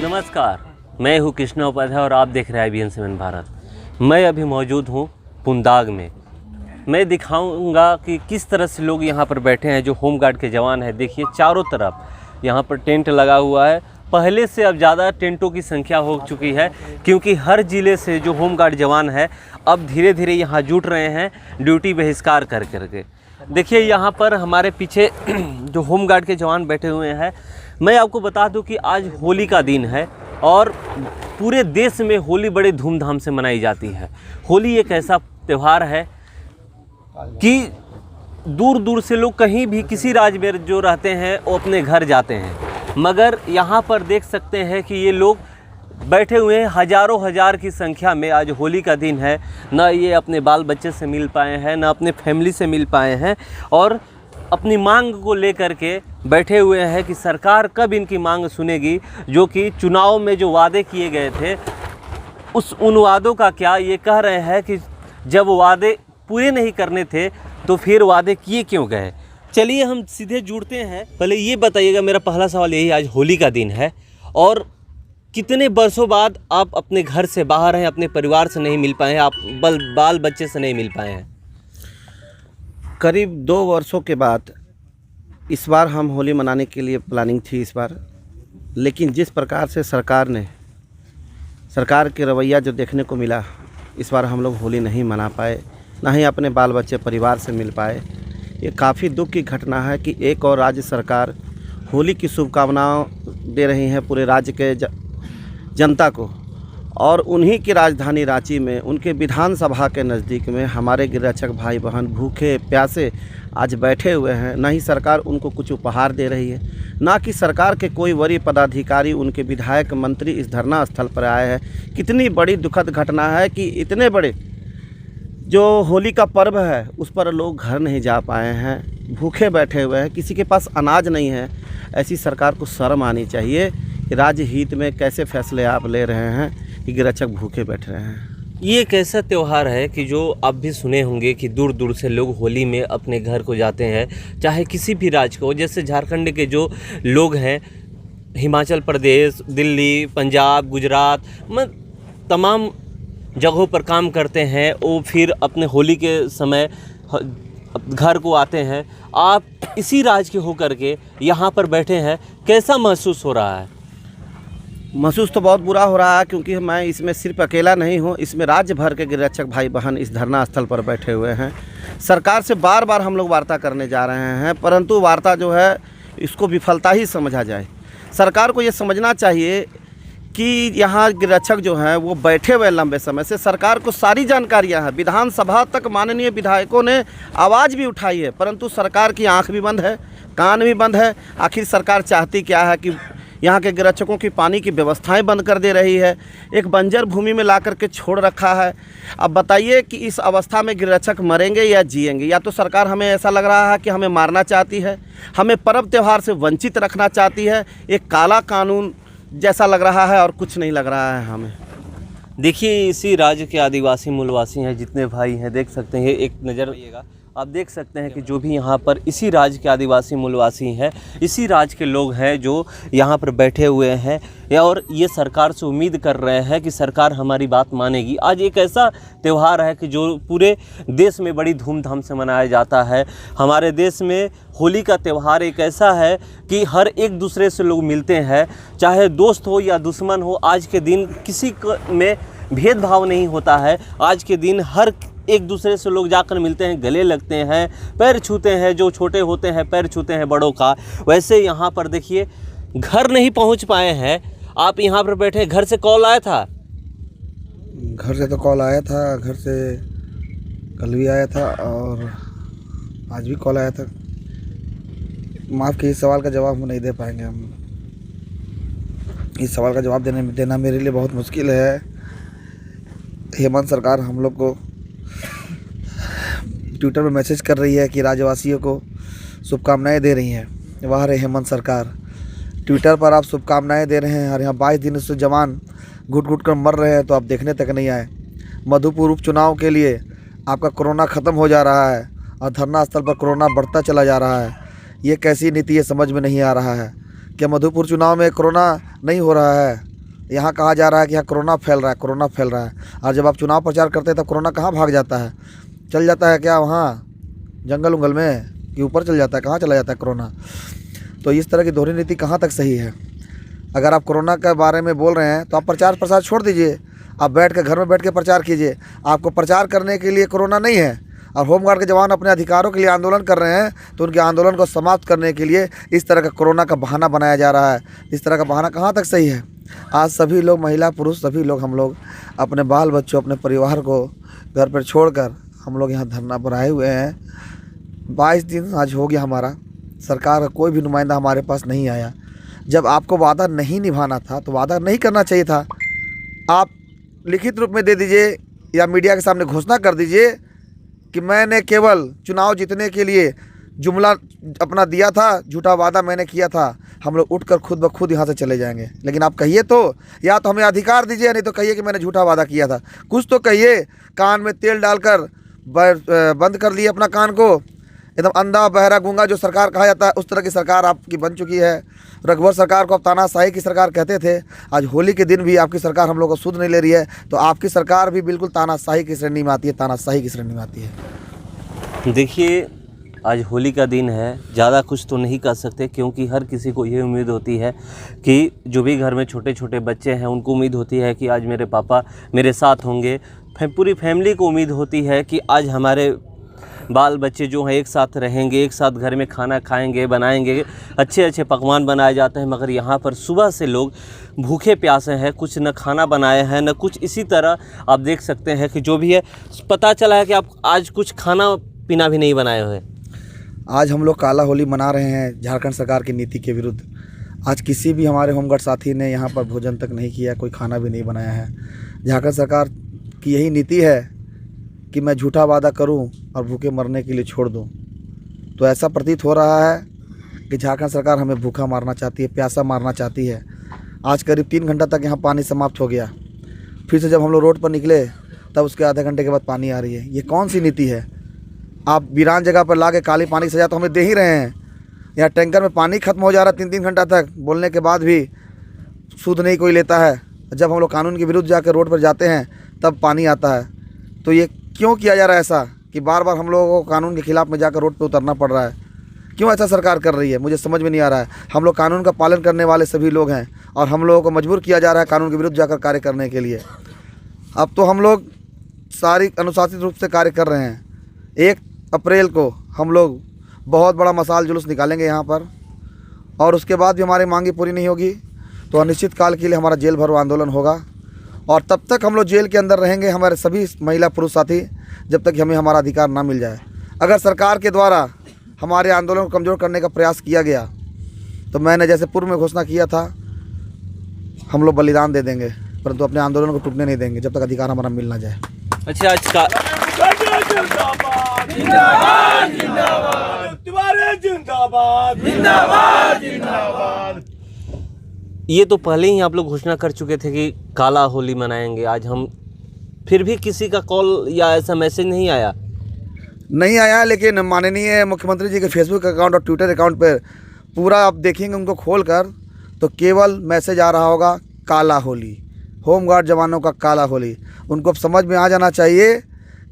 नमस्कार, मैं हूँ कृष्णा उपाध्याय और आप देख रहे हैं IBN7 भारत। मैं अभी मौजूद हूँ पुंदाग में। मैं दिखाऊंगा कि किस तरह से लोग यहाँ पर बैठे हैं जो होमगार्ड के जवान हैं। देखिए चारों तरफ यहाँ पर टेंट लगा हुआ है। पहले से अब ज़्यादा टेंटों की संख्या हो चुकी है क्योंकि हर ज़िले से जो होमगार्ड जवान है अब धीरे धीरे यहाँ जुट रहे हैं ड्यूटी बहिष्कार कर करके। देखिए यहाँ पर हमारे पीछे जो होमगार्ड के जवान बैठे हुए हैं। मैं आपको बता दूं कि आज होली का दिन है और पूरे देश में होली बड़े धूमधाम से मनाई जाती है। होली एक ऐसा त्यौहार है कि दूर दूर से लोग कहीं भी किसी राज्य में जो रहते हैं वो अपने घर जाते हैं, मगर यहाँ पर देख सकते हैं कि ये लोग बैठे हुए हैं हज़ारों हज़ार की संख्या में। आज होली का दिन है, ना ये अपने बाल बच्चे से मिल पाए हैं, ना अपने फैमिली से मिल पाए हैं और अपनी मांग को लेकर के बैठे हुए हैं कि सरकार कब इनकी मांग सुनेगी। जो कि चुनाव में जो वादे किए गए थे उन वादों का क्या, ये कह रहे हैं कि जब वादे पूरे नहीं करने थे तो फिर वादे किए क्यों गए। चलिए हम सीधे जुड़ते हैं। पहले ये बताइएगा, मेरा पहला सवाल यही, आज होली का दिन है और कितने वर्षों बाद आप अपने घर से बाहर हैं, अपने परिवार से नहीं मिल पाए हैं, आप बाल बच्चे से नहीं मिल पाए हैं? करीब 2 वर्षों के बाद इस बार हम होली मनाने के लिए प्लानिंग थी इस बार, लेकिन जिस प्रकार से सरकार के रवैया जो देखने को मिला, इस बार हम लोग होली नहीं मना पाए, ना ही अपने बाल बच्चे परिवार से मिल पाए। ये काफ़ी दुख की घटना है कि एक और राज्य सरकार होली की शुभकामनाएं दे रही हैं पूरे राज्य के जनता को, और उन्हीं की राजधानी रांची में उनके विधानसभा के नज़दीक में हमारे गृहरक्षक भाई बहन भूखे प्यासे आज बैठे हुए हैं। ना ही सरकार उनको कुछ उपहार दे रही है, ना कि सरकार के कोई वरीय पदाधिकारी, उनके विधायक मंत्री इस धरना स्थल पर आए हैं। कितनी बड़ी दुखद घटना है कि इतने बड़े जो होली का पर्व है उस पर लोग घर नहीं जा पाए हैं, भूखे बैठे हुए हैं, किसी के पास अनाज नहीं है। ऐसी सरकार को शर्म आनी चाहिए कि राज्य हित में कैसे फैसले आप ले रहे हैं कि गृहरक्षक भूखे बैठ रहे हैं। ये एक ऐसा त्यौहार है कि जो आप भी सुने होंगे कि दूर दूर से लोग होली में अपने घर को जाते हैं, चाहे किसी भी राज्य को। जैसे झारखंड के जो लोग हैं, हिमाचल प्रदेश, दिल्ली, पंजाब, गुजरात में तमाम जगहों पर काम करते हैं, वो फिर अपने होली के समय घर को आते हैं। आप इसी राज्य के होकर के यहाँ पर बैठे हैं, कैसा महसूस हो रहा है? महसूस तो बहुत बुरा हो रहा है क्योंकि मैं इसमें सिर्फ अकेला नहीं हूँ, इसमें राज्य भर के गृहरक्षक भाई बहन इस धरना स्थल पर बैठे हुए हैं। सरकार से बार बार हम लोग वार्ता करने जा रहे हैं, परंतु वार्ता जो है इसको विफलता ही समझा जाए। सरकार को ये समझना चाहिए कि यहाँ गृहरक्षक जो हैं वो बैठे हुए लंबे समय से, सरकार को सारी जानकारियाँ हैं, विधानसभा तक माननीय विधायकों ने आवाज़ भी उठाई है, परंतु सरकार की आँख भी बंद है, कान भी बंद है। आखिर सरकार चाहती क्या है कि यहाँ के गृहरक्षकों की पानी की व्यवस्थाएं बंद कर दे रही है, एक बंजर भूमि में ला करके छोड़ रखा है। अब बताइए कि इस अवस्था में गृहरक्षक मरेंगे या जिएंगे? या तो सरकार, हमें ऐसा लग रहा है कि हमें मारना चाहती है, हमें पर्व त्यौहार से वंचित रखना चाहती है, एक काला कानून जैसा लग रहा है और कुछ नहीं लग रहा है हमें। देखिए इसी राज्य के आदिवासी मूलवासी हैं, जितने भाई हैं देख सकते हैं, एक नज़र आइएगा आप देख सकते हैं कि जो भी यहाँ पर इसी राज्य के आदिवासी मूलवासी हैं, इसी राज्य के लोग हैं जो यहाँ पर बैठे हुए हैं और ये सरकार से उम्मीद कर रहे हैं कि सरकार हमारी बात मानेगी। आज एक ऐसा त्यौहार है कि जो पूरे देश में बड़ी धूमधाम से मनाया जाता है। हमारे देश में होली का त्यौहार एक ऐसा है कि हर एक दूसरे से लोग मिलते हैं, चाहे दोस्त हो या दुश्मन हो। आज के दिन किसी में भेदभाव नहीं होता है। आज के दिन हर एक दूसरे से लोग जाकर मिलते हैं, गले लगते हैं, पैर छूते हैं, जो छोटे होते हैं पैर छूते हैं बड़ों का। वैसे यहाँ पर देखिए घर नहीं पहुँच पाए हैं, आप यहाँ पर बैठे। घर से कॉल आया था? घर से तो कॉल आया था, घर से कल भी आया था और आज भी कॉल आया था। माफ़ कीजिए, इस सवाल का जवाब हम नहीं दे पाएंगे। हम इस सवाल का जवाब देना मेरे लिए बहुत मुश्किल है। हेमंत सरकार हम लोग को ट्विटर पर मैसेज कर रही है कि राज्यवासियों को शुभकामनाएं दे रही हैं। वाह रे हेमंत सरकार, ट्विटर पर आप शुभकामनाएं दे रहे हैं और यहाँ 22 दिन से जवान घुट घुट कर मर रहे हैं तो आप देखने तक नहीं आए। मधुपुर उपचुनाव के लिए आपका कोरोना ख़त्म हो जा रहा है और धरना स्थल पर कोरोना बढ़ता चला जा रहा है। ये कैसी नीति है, समझ में नहीं आ रहा है। क्या मधुपुर चुनाव में कोरोना नहीं हो रहा है? यहाँ कहा जा रहा है कि यहाँ कोरोना फैल रहा है, कोरोना फैल रहा है। और जब आप चुनाव प्रचार करते हैं तब कोरोना कहाँ भाग जाता है? चल जाता है क्या वहाँ जंगल उंगल में, कि ऊपर चल जाता है? कहाँ चला जाता है कोरोना? तो इस तरह की दोहरी नीति कहाँ तक सही है? अगर आप कोरोना के बारे में बोल रहे हैं तो आप प्रचार प्रसार छोड़ दीजिए, आप बैठ के घर में बैठ के प्रचार कीजिए। आपको प्रचार करने के लिए कोरोना नहीं है और होमगार्ड के जवान अपने अधिकारों के लिए आंदोलन कर रहे हैं, तो उनके आंदोलन को समाप्त करने के लिए इस तरह का कोरोना का बहाना बनाया जा रहा है। इस तरह का बहाना कहाँ तक सही है? आज सभी लोग, महिला पुरुष सभी लोग, हम लोग अपने बाल बच्चों, अपने परिवार को घर पर छोड़कर हम लोग यहाँ धरना पर आए हुए हैं। 22 दिन आज हो गया हमारा, सरकार का कोई भी नुमाइंदा हमारे पास नहीं आया। जब आपको वादा नहीं निभाना था तो वादा नहीं करना चाहिए था। आप लिखित रूप में दे दीजिए या मीडिया के सामने घोषणा कर दीजिए कि मैंने केवल चुनाव जीतने के लिए जुमला अपना दिया था, झूठा वादा मैंने किया था, हम लोग उठकर खुद ब खुद यहाँ से चले जाएंगे। लेकिन आप कहिए तो, या तो हमें अधिकार दीजिए, नहीं तो कहिए कि मैंने झूठा वादा किया था। कुछ तो कहिए। कान में तेल डालकर बंद कर लिए अपना कान को, एकदम अंधा बहरा गूंगा जो सरकार कहा जाता है, उस तरह की सरकार आपकी बन चुकी है। रघुवर सरकार को आप तानाशाही की सरकार कहते थे, आज होली के दिन भी आपकी सरकार हम लोग को सुध नहीं ले रही है, तो आपकी सरकार भी बिल्कुल तानाशाही की श्रेणी में आती है, तानाशाही की श्रेणी में आती है। देखिए, आज होली का दिन है, ज़्यादा कुछ तो नहीं कर सकते, क्योंकि हर किसी को ये उम्मीद होती है कि जो भी घर में छोटे छोटे बच्चे हैं उनको उम्मीद होती है कि आज मेरे पापा मेरे साथ होंगे। पूरी फैमिली को उम्मीद होती है कि आज हमारे बाल बच्चे जो हैं एक साथ रहेंगे, एक साथ घर में खाना खाएंगे, बनाएंगे, अच्छे अच्छे पकवान बनाए जाते हैं। मगर यहाँ पर सुबह से लोग भूखे प्यासे हैं, कुछ न खाना बनाए हैं न कुछ। इसी तरह आप देख सकते हैं कि जो भी है, पता चला है कि आप आज कुछ खाना पीना भी नहीं बनाए हुए। आज हम लोग काला होली मना रहे हैं झारखंड सरकार की नीति के विरुद्ध। आज किसी भी हमारे होमगार्ड साथी ने यहाँ पर भोजन तक नहीं किया, कोई खाना भी नहीं बनाया है। झारखंड सरकार की यही नीति है कि मैं झूठा वादा करूं और भूखे मरने के लिए छोड़ दूं। तो ऐसा प्रतीत हो रहा है कि झारखंड सरकार हमें भूखा मारना चाहती है, प्यासा मारना चाहती है। आज करीब 3 घंटा तक यहाँ पानी समाप्त हो गया। फिर से जब हम लोग रोड पर निकले तब उसके आधे घंटे के बाद पानी आ रही है। ये कौन सी नीति है? आप वीरान जगह पर ला के काली पानी की सजा तो हमें दे ही रहे हैं। यहाँ टैंकर में पानी खत्म हो जा रहा है 3-3 घंटा तक, बोलने के बाद भी सूद नहीं कोई लेता है। जब हम लोग कानून के विरुद्ध जाकर रोड पर जाते हैं तब पानी आता है। तो ये क्यों किया जा रहा है ऐसा कि बार बार हम लोगों को कानून के खिलाफ में जाकर रोड पे उतरना पड़ रहा है? क्यों ऐसा सरकार कर रही है? मुझे समझ में नहीं आ रहा है। हम लोग कानून का पालन करने वाले सभी लोग हैं और हम लोगों को मजबूर किया जा रहा है कानून के विरुद्ध जाकर कार्य करने के लिए। अब तो हम लोग सारी अनुशासित रूप से कार्य कर रहे हैं। 1 अप्रैल को हम लोग बहुत बड़ा मशाल जुलूस निकालेंगे यहाँ पर, और उसके बाद भी हमारी मांगी पूरी नहीं होगी तो अनिश्चित काल के लिए हमारा जेल भरो आंदोलन होगा। और तब तक हम लोग जेल के अंदर रहेंगे, हमारे सभी महिला पुरुष साथी, जब तक हमें हमारा अधिकार ना मिल जाए। अगर सरकार के द्वारा हमारे आंदोलन को कमज़ोर करने का प्रयास किया गया तो मैंने जैसे पूर्व में घोषणा किया था, हम लोग बलिदान दे देंगे, परंतु अपने आंदोलन को टूटने नहीं देंगे जब तक अधिकार हमारा मिल ना जाए। अच्छा, आज का ये तो पहले ही आप लोग घोषणा कर चुके थे कि काला होली मनाएंगे। आज हम फिर भी किसी का कॉल या ऐसा मैसेज नहीं आया? नहीं आया, लेकिन माननीय मुख्यमंत्री जी के फेसबुक अकाउंट और ट्विटर अकाउंट पर पूरा आप देखेंगे उनको खोल कर तो केवल मैसेज आ रहा होगा काला होली, होमगार्ड जवानों का काला होली। उनको अब समझ में आ जाना चाहिए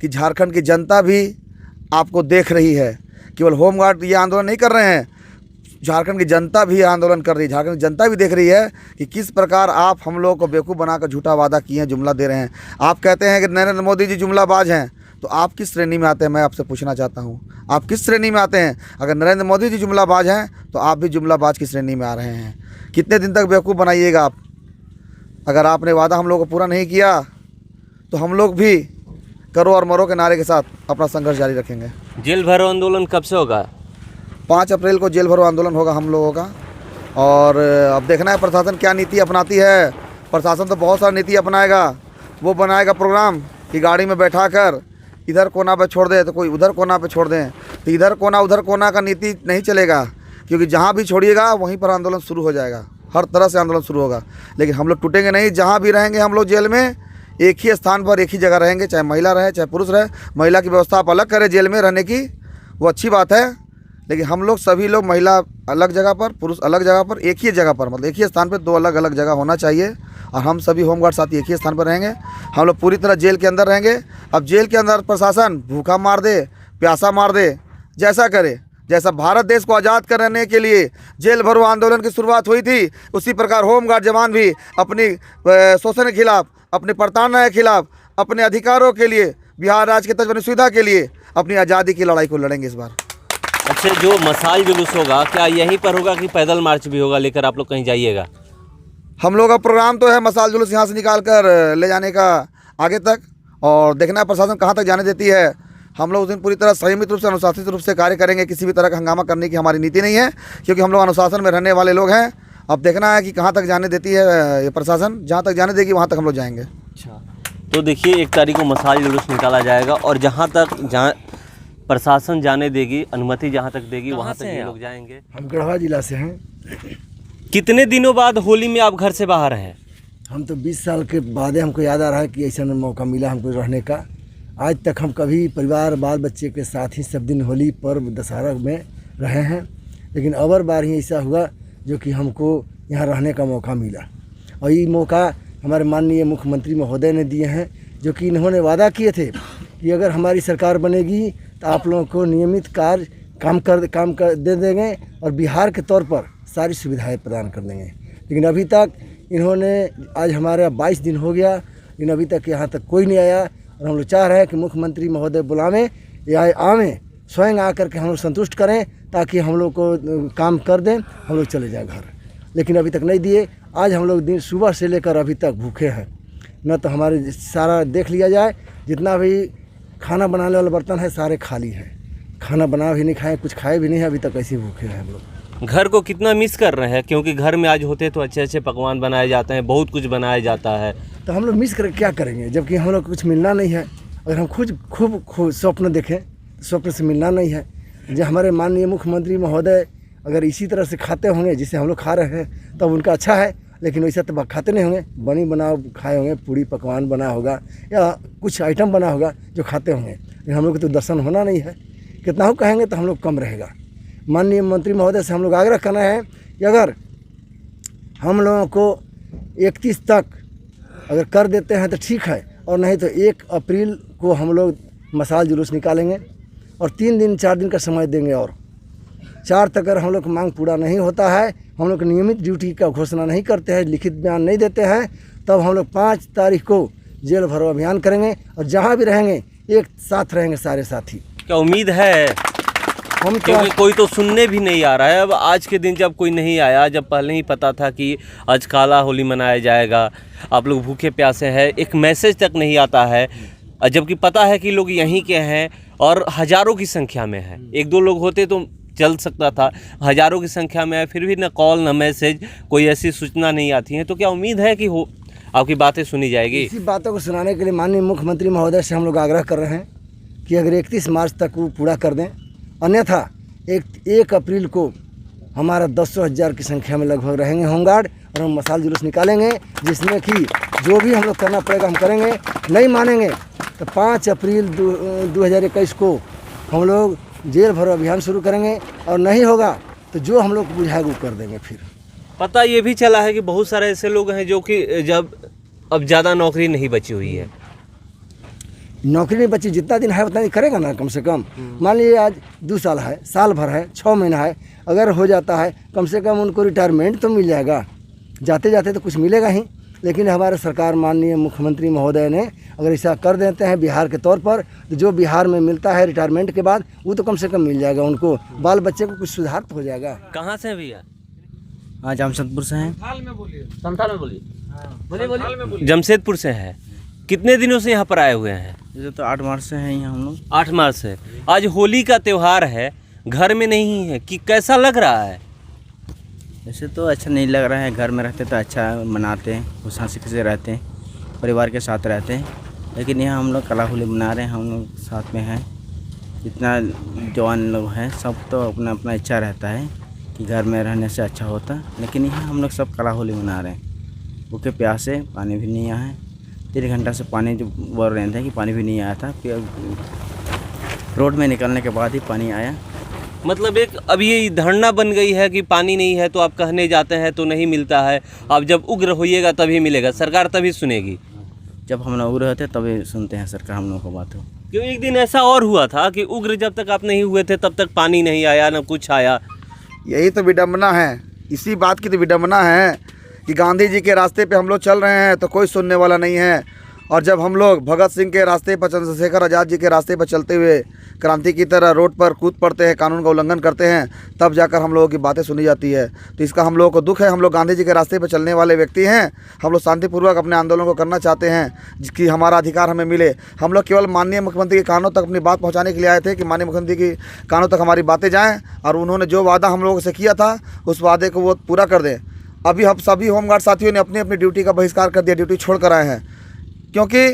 कि झारखंड की जनता भी आपको देख रही है। केवल होमगार्ड ये आंदोलन नहीं कर रहे हैं, झारखंड की जनता भी आंदोलन कर रही है। झारखंड की जनता भी देख रही है कि किस प्रकार आप हम लोगों को बेवकूफ़ बनाकर झूठा वादा किए हैं, जुमला दे रहे हैं। आप कहते हैं कि नरेंद्र मोदी जी जुमलाबाज हैं, तो आप किस श्रेणी में आते हैं? मैं आपसे पूछना चाहता हूं, आप किस श्रेणी में आते हैं? अगर नरेंद्र मोदी जी जुमलाबाज हैं तो आप भी जुमलाबाज की श्रेणी में आ रहे हैं। कितने दिन तक बेवकूफ़ बनाइएगा आप? अगर आपने वादा हम लोगों को पूरा नहीं किया तो हम लोग भी करो और मरो के नारे के साथ अपना संघर्ष जारी रखेंगे। जेल भरो आंदोलन कब से होगा? 5 अप्रैल को जेल भरो आंदोलन होगा हम लोगों का। और अब देखना है प्रशासन क्या नीति अपनाती है। प्रशासन तो बहुत सारी नीति अपनाएगा। वो बनाएगा प्रोग्राम कि गाड़ी में बैठा कर इधर कोना पे छोड़ दे तो कोई उधर कोना पे छोड़ दें, तो इधर कोना उधर कोना का नीति नहीं चलेगा, क्योंकि जहाँ भी छोड़िएगा वहीं पर आंदोलन शुरू हो जाएगा। हर तरह से आंदोलन शुरू होगा, लेकिन हम लोग टूटेंगे नहीं। जहाँ भी रहेंगे हम लोग जेल में एक ही स्थान पर एक ही जगह रहेंगे, चाहे महिला रहे चाहे पुरुष रहे। महिला की व्यवस्था आप अलग करें जेल में रहने की, वो अच्छी बात है, लेकिन हम लोग सभी लोग, महिला अलग जगह पर पुरुष अलग जगह पर, एक ही जगह पर, मतलब एक ही स्थान पर 2 अलग अलग जगह होना चाहिए। और हम सभी होमगार्ड साथी एक ही स्थान पर रहेंगे। हम लोग पूरी तरह जेल के अंदर रहेंगे। अब जेल के अंदर प्रशासन भूखा मार दे, प्यासा मार दे, जैसा करे, जैसा भारत देश को आज़ाद करने के लिए जेल भरो आंदोलन की शुरुआत हुई थी, उसी प्रकार होमगार्ड जवान भी अपनी शोषण के खिलाफ, अपनी प्रताड़ना के खिलाफ, अपने अधिकारों के लिए, बिहार राज्य के तर्ज पर सुविधा के लिए अपनी आज़ादी की लड़ाई को लड़ेंगे इस बार। अच्छा, जो मशाल जुलूस होगा क्या यहीं पर होगा कि पैदल मार्च भी होगा, लेकर आप लोग कहीं जाइएगा? हम लोग का प्रोग्राम तो है मशाल जुलूस यहाँ से निकाल कर ले जाने का आगे तक, और देखना है प्रशासन कहाँ तक जाने देती है। हम लोग उस दिन पूरी तरह संयमित रूप से, अनुशासित रूप से कार्य करेंगे। किसी भी तरह का हंगामा करने की हमारी नीति नहीं है, क्योंकि हम लोग अनुशासन में रहने वाले लोग हैं। अब देखना है कि कहाँ तक जाने देती है ये प्रशासन, जहाँ तक जाने देगी वहाँ तक हम लोग जाएंगे। अच्छा, तो देखिए 1 तारीख को मशाल जुलूस निकाला जाएगा और जहाँ प्रशासन जाने देगी, अनुमति जहाँ तक देगी वहाँ तक ये लोग जाएंगे। हम गढ़वा जिला से हैं। कितने दिनों बाद होली में आप घर से बाहर हैं? हम तो 20 साल के बाद हमको याद आ रहा है कि ऐसा मौका मिला हमको रहने का। आज तक हम कभी परिवार बाल बच्चे के साथ ही सब दिन होली पर्व दशहरा में रहे हैं, लेकिन अवर बार ही ऐसा हुआ जो कि हमको यहाँ रहने का मौका मिला। और ये मौका हमारे माननीय मुख्यमंत्री महोदय ने दिए हैं, जो कि इन्होंने वादा किए थे कि अगर हमारी सरकार बनेगी तो आप लोगों को नियमित कार्य काम कर दे देंगे और बिहार के तौर पर सारी सुविधाएं प्रदान कर देंगे। लेकिन अभी तक इन्होंने, आज हमारा 22 दिन हो गया, लेकिन अभी तक यहाँ तक कोई नहीं आया। और हम लोग चाह रहे हैं कि मुख्यमंत्री महोदय बुलावें या आवें, स्वयं आकर के हम लोग संतुष्ट करें, ताकि हम लोग को काम कर दें, हम लोग चले जाए घर। लेकिन अभी तक नहीं दिए। आज हम लोग दिन सुबह से लेकर अभी तक भूखे हैं। न तो हमारे सारा देख लिया जाए, जितना भी खाना बनाने वाले बर्तन है सारे खाली हैं। खाना बना भी नहीं खाए, कुछ खाए भी नहीं है, अभी तक ऐसे ही भूखे हैं हम लोग। घर को कितना मिस कर रहे हैं? क्योंकि घर में आज होते तो अच्छे अच्छे पकवान बनाए जाते हैं, बहुत कुछ बनाया जाता है। तो हम लोग मिस कर क्या करेंगे, जबकि हम लोग को कुछ मिलना नहीं है। अगर हम खूब स्वप्न देखें, स्वप्न से मिलना नहीं है। जो हमारे माननीय मुख्यमंत्री महोदय अगर इसी तरह से खाते होंगे जिसे हम लोग खा रहे हैं, तब उनका अच्छा है। लेकिन वैसा तो खाते नहीं होंगे, बनी बना खाए होंगे, पूड़ी पकवान बना होगा या कुछ आइटम बना होगा जो खाते होंगे। लेकिन हम लोग को तो दर्शन होना नहीं है। कितना हो कहेंगे तो हम लोग कम रहेगा। माननीय मंत्री महोदय से हम लोग आग्रह करना है कि अगर हम लोगों को 31 तक अगर कर देते हैं तो ठीक है, और नहीं तो 1 अप्रैल को हम लोग मशाल जुलूस निकालेंगे और 3 दिन 4 दिन का समय देंगे। और 4 तक अगर हम लोग की मांग पूरा नहीं होता है, हम लोग नियमित ड्यूटी का घोषणा नहीं करते हैं, लिखित बयान नहीं देते हैं, तब हम लोग 5 तारीख को जेल भरो अभियान करेंगे और जहाँ भी रहेंगे एक साथ रहेंगे सारे साथी। क्या उम्मीद है? हम क्योंकि कोई तो सुनने भी नहीं आ रहा है। अब आज के दिन जब कोई नहीं आया, जब पहले ही पता था कि आज काला होली मनाया जाएगा, आप लोग भूखे प्यासे हैं, एक मैसेज तक नहीं आता है, जबकि पता है कि लोग यहीं के हैं और हज़ारों की संख्या में है। 1-2 लोग होते तो चल सकता था, हज़ारों की संख्या में है, फिर भी ना कॉल ना मैसेज, कोई ऐसी सूचना नहीं आती है। तो क्या उम्मीद है कि आपकी बातें सुनी जाएगी? इसी बातों को सुनाने के लिए माननीय मुख्यमंत्री महोदय से हम लोग आग्रह कर रहे हैं कि अगर 31 मार्च तक वो पूरा कर दें, अन्यथा 1 अप्रैल को हमारा 10,000 की संख्या में लगभग रहेंगे होमगार्ड और हम मशाल जुलूस निकालेंगे, जिसमें कि जो भी हम लोग करना पड़ेगा हम करेंगे। नहीं मानेंगे तो 5 अप्रैल 2021 को हम लोग जेल भरो अभियान शुरू करेंगे, और नहीं होगा तो जो हम लोग बुझाएगा वो कर देंगे। फिर पता ये भी चला है कि बहुत सारे ऐसे लोग हैं जो कि जब अब ज़्यादा नौकरी नहीं बची हुई है। नौकरी नहीं बची, जितना दिन है उतना दिन करेगा ना, कम से कम। मान लीजिए आज 2 साल है, साल भर है, 6 महीना है, अगर हो जाता है कम से कम उनको रिटायरमेंट तो मिल जाएगा। जाते जाते तो कुछ मिलेगा ही। लेकिन हमारे सरकार माननीय मुख्यमंत्री महोदय ने अगर ऐसा कर देते हैं बिहार के तौर पर, तो जो बिहार में मिलता है रिटायरमेंट के बाद वो तो कम से कम मिल जाएगा उनको, बाल बच्चे को कुछ सुधार तो हो जाएगा। कहाँ से हैं भैया? हाँ, जमशेदपुर से हैं। बोलिए। जमशेदपुर से है। कितने दिनों से यहाँ पर आए हुए हैं? ये तो 8 मार्च से हैं यहाँ हम लोग। 8 मार्च से। आज होली का त्यौहार है, घर में नहीं है कि कैसा लग रहा है? वैसे तो अच्छा नहीं लग रहा है, घर में रहते तो अच्छा मनाते हैं, खुश हंसी से रहते हैं, परिवार के साथ रहते हैं। लेकिन यहाँ हम लोग कला होली मना रहे हैं, हम लोग साथ में हैं। जितना जवान लोग हैं सब तो अपना अपना इच्छा रहता है कि घर में रहने से अच्छा होता, लेकिन यहाँ हम लोग सब कला होली मना रहे हैं। भूखे प्यासे, पानी भी नहीं आया है। 3 घंटा से पानी जो बोल रहे थे कि पानी भी नहीं आया था, फिर रोड में निकलने के बाद ही पानी आया। मतलब एक अब ये धरना बन गई है कि पानी नहीं है तो आप कहने जाते हैं तो नहीं मिलता है, अब जब उग्र होइएगा तभी मिलेगा, सरकार तभी सुनेगी। जब हम लोग उग्र होते तभी सुनते हैं सरकार हम लोगों को बात हो। क्यों एक दिन ऐसा और हुआ था कि उग्र जब तक आप नहीं हुए थे तब तक पानी नहीं आया, ना कुछ आया। यही तो विडम्बना है, इसी बात की तो विडम्बना है कि गांधी जी के रास्ते पे हम लोग चल रहे हैं तो कोई सुनने वाला नहीं है, और जब हम लोग भगत सिंह के रास्ते पर, चंद्रशेखर आज़ाद जी के रास्ते पर चलते हुए क्रांति की तरह रोड पर कूद पड़ते हैं, कानून का उल्लंघन करते हैं, तब जाकर हम लोगों की बातें सुनी जाती है। तो इसका हम लोगों को दुख है। हम लोग गांधी जी के रास्ते पर चलने वाले व्यक्ति हैं, हम लोग शांतिपूर्वक अपने आंदोलन को करना चाहते हैं, जिसकी हमारा अधिकार हमें मिले। हम लोग केवल माननीय मुख्यमंत्री के कानों तक अपनी बात पहुँचाने के लिए आए थे कि माननीय मुख्यमंत्री की कानों तक हमारी बातें जाएँ और उन्होंने जो वादा हम लोगों से किया था उस वादे को वो पूरा कर दें। अभी हम सभी होमगार्ड साथियों ने अपनी अपनी ड्यूटी का बहिष्कार कर दिया, ड्यूटी छोड़ कर आए हैं, क्योंकि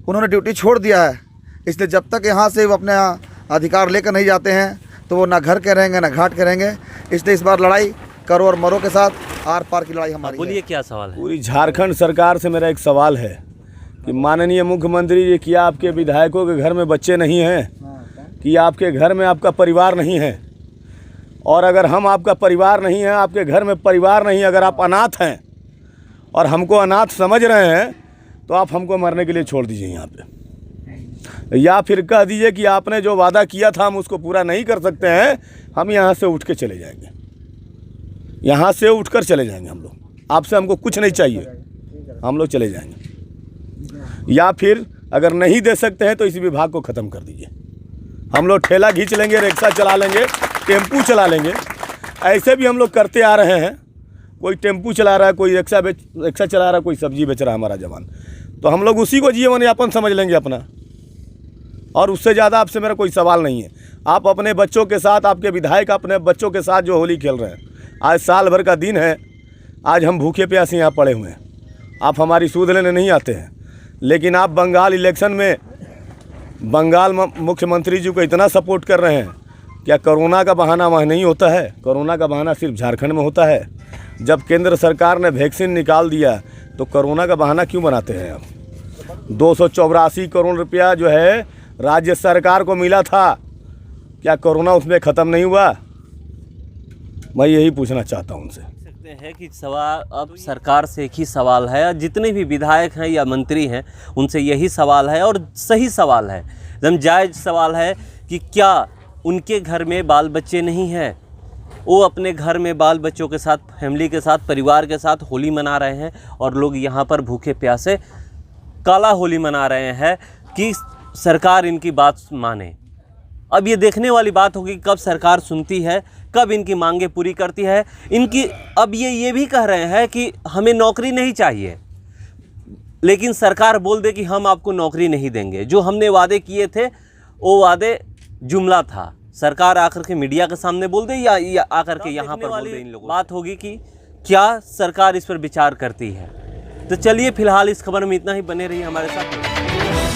उन्होंने ड्यूटी छोड़ दिया है। इसलिए जब तक यहाँ से वो अपने अधिकार लेकर नहीं जाते हैं तो वो ना घर के रहेंगे ना घाट के रहेंगे। इसलिए इस बार लड़ाई करो और मरो के साथ, आर पार की लड़ाई हमारी। बोलिए क्या सवाल है? पूरी झारखंड सरकार से मेरा एक सवाल है कि माननीय मुख्यमंत्री जी, क्या आपके विधायकों के घर में बच्चे नहीं हैं? कि आपके घर में आपका परिवार नहीं है? और अगर हम आपका परिवार नहीं है, आपके घर में परिवार नहीं, अगर आप अनाथ हैं और हमको अनाथ समझ रहे हैं तो आप हमको मरने के लिए छोड़ दीजिए यहाँ पे, या फिर कह दीजिए कि आपने जो वादा किया था हम उसको पूरा नहीं कर सकते हैं, हम यहाँ से उठ के चले जाएंगे, यहाँ से उठकर चले जाएंगे हम लोग, आपसे हमको कुछ नहीं चाहिए, हम लोग चले जाएंगे। या फिर अगर नहीं दे सकते हैं तो इस विभाग को ख़त्म कर दीजिए, हम लोग ठेला खींच लेंगे, रिक्शा चला लेंगे, टेम्पू चला लेंगे। ऐसे भी हम लोग करते आ रहे हैं, कोई टेम्पू चला रहा है, कोई रिक्शा चला रहा है, कोई सब्जी बेच रहा है हमारा जवान, तो हम लोग उसी को जीवन यापन समझ लेंगे अपना, और उससे ज़्यादा आपसे मेरा कोई सवाल नहीं है। आप अपने बच्चों के साथ, आपके विधायक अपने बच्चों के साथ जो होली खेल रहे हैं, आज साल भर का दिन है, आज हम भूखे प्यासे यहाँ पड़े हुए हैं, आप हमारी सूद लेने नहीं आते हैं। लेकिन आप बंगाल इलेक्शन में बंगाल मुख्यमंत्री जी को इतना सपोर्ट कर रहे हैं, क्या कोरोना का बहाना वहाँ नहीं होता है? कोरोना का बहाना सिर्फ झारखंड में होता है। जब केंद्र सरकार ने वैक्सीन निकाल दिया तो कोरोना का बहाना क्यों बनाते हैं आप? 284 करोड़ रुपया जो है राज्य सरकार को मिला था, क्या कोरोना उसमें ख़त्म नहीं हुआ? मैं यही पूछना चाहता हूँ उनसे। सकते हैं कि सवाल अब सरकार से एक ही सवाल है, जितने भी विधायक हैं या मंत्री हैं उनसे यही सवाल है, और सही सवाल है, एकदम जायज़ सवाल है कि क्या उनके घर में बाल बच्चे नहीं हैं? वो अपने घर में बाल बच्चों के साथ, फैमिली के साथ, परिवार के साथ होली मना रहे हैं, और लोग यहाँ पर भूखे प्यासे काला होली मना रहे हैं कि सरकार इनकी बात माने। अब ये देखने वाली बात होगी कब सरकार सुनती है, कब इनकी मांगें पूरी करती है। इनकी अब ये भी कह रहे हैं कि हमें नौकरी नहीं चाहिए, लेकिन सरकार बोल दे कि हम आपको नौकरी नहीं देंगे। जो हमने वादे किए थे वो वादे जुमला था, सरकार आकर के मीडिया के सामने बोल दे या आकर के यहाँ पर बोल दे। इन लोगों बात होगी कि क्या सरकार इस पर विचार करती है। तो चलिए फिलहाल इस खबर में इतना ही, बने रहिए हमारे साथ।